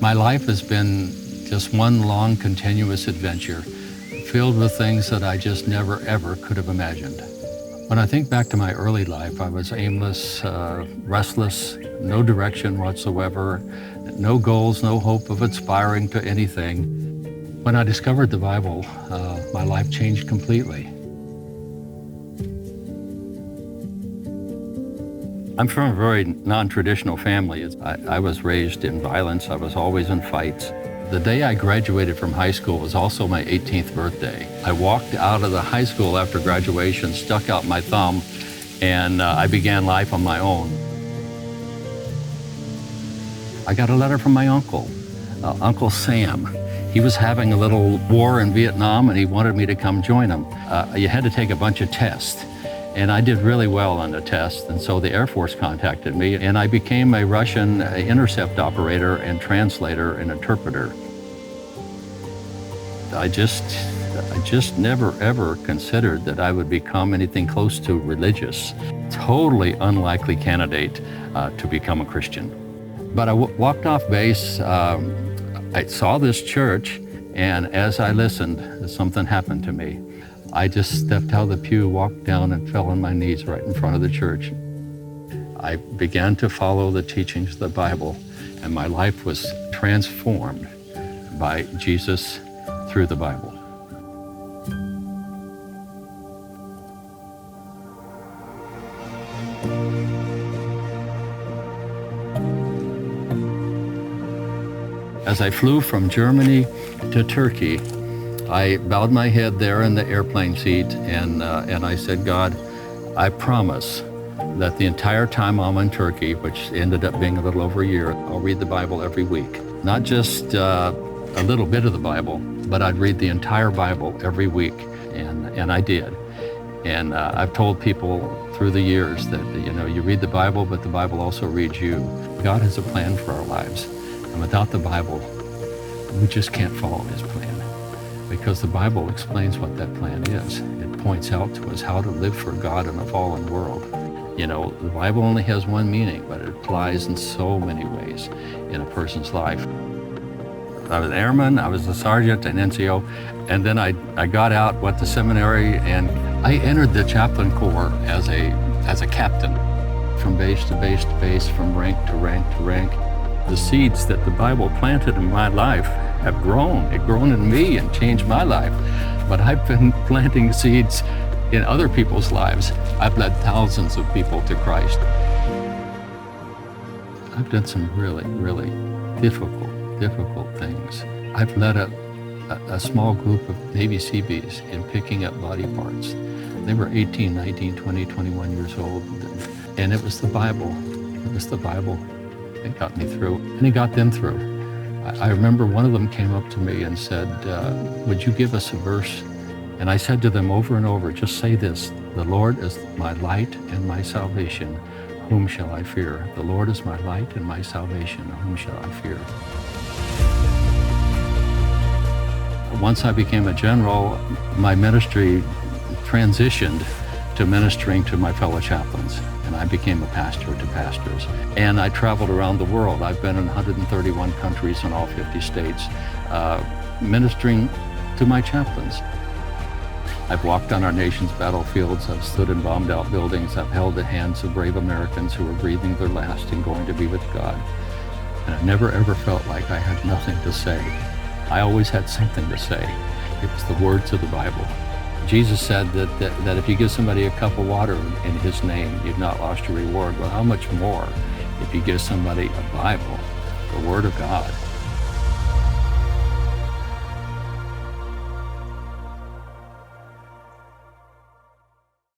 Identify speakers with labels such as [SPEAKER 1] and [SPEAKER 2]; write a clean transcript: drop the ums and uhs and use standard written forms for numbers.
[SPEAKER 1] My life has been just one long, continuous adventure, filled with things that I just never, ever could have imagined. When I think back to my early life, I was aimless, restless, no direction whatsoever, no goals, no hope of aspiring to anything. When I discovered the Bible, my life changed completely. I'm from a very non-traditional family. I was raised in violence. I was always in fights. The day I graduated from high school was also my 18th birthday. I walked out of the high school after graduation, stuck out my thumb, and I began life on my own. I got a letter from my uncle, Uncle Sam. He was having a little war in Vietnam, and he wanted me to come join him. You had to take a bunch of tests. And I did really well on the test, and so the Air Force contacted me, and I became a Russian intercept operator and translator and interpreter. I just never ever considered that I would become anything close to religious. Totally unlikely candidate to become a Christian. But I walked off base, I saw this church, and as I listened, something happened to me. I just stepped out of the pew, walked down, and fell on my knees right in front of the church. I began to follow the teachings of the Bible, and my life was transformed by Jesus through the Bible. As I flew from Germany to Turkey, I bowed my head there in the airplane seat, and I said, God, I promise that the entire time I'm in Turkey, which ended up being a little over a year, I'll read the Bible every week. Not just a little bit of the Bible, but I'd read the entire Bible every week, and I did. And I've told people through the years that, you read the Bible, but the Bible also reads you. God has a plan for our lives, and without the Bible, we just can't follow his plan. Because the Bible explains what that plan is. It points out to us how to live for God in a fallen world. The Bible only has one meaning, but it applies in so many ways in a person's life. I was an airman, I was a sergeant, an NCO, and then I got out, went to seminary, and I entered the Chaplain Corps as a captain. From base to base to base, from rank to rank to rank. The seeds that the Bible planted in my life have grown. It's grown in me and changed my life. But I've been planting seeds in other people's lives. I've led thousands of people to Christ. I've done some really, really difficult things. I've led a small group of Navy Seabees in picking up body parts. They were 18, 19, 20, 21 years old. And it was the Bible. It was the Bible. It got me through, and it got them through. I remember one of them came up to me and said, would you give us a verse? And I said to them over and over, just say this, the Lord is my light and my salvation, whom shall I fear? The Lord is my light and my salvation, whom shall I fear? Once I became a general, my ministry transitioned to ministering to my fellow chaplains. And I became a pastor to pastors. And I traveled around the world. I've been in 131 countries in all 50 states, ministering to my chaplains. I've walked on our nation's battlefields. I've stood in bombed out buildings. I've held the hands of brave Americans who are breathing their last and going to be with God. And I never ever felt like I had nothing to say. I always had something to say. It was the words of the Bible. Jesus said that if you give somebody a cup of water in his name, you've not lost your reward. Well, how much more if you give somebody a Bible, the Word of God?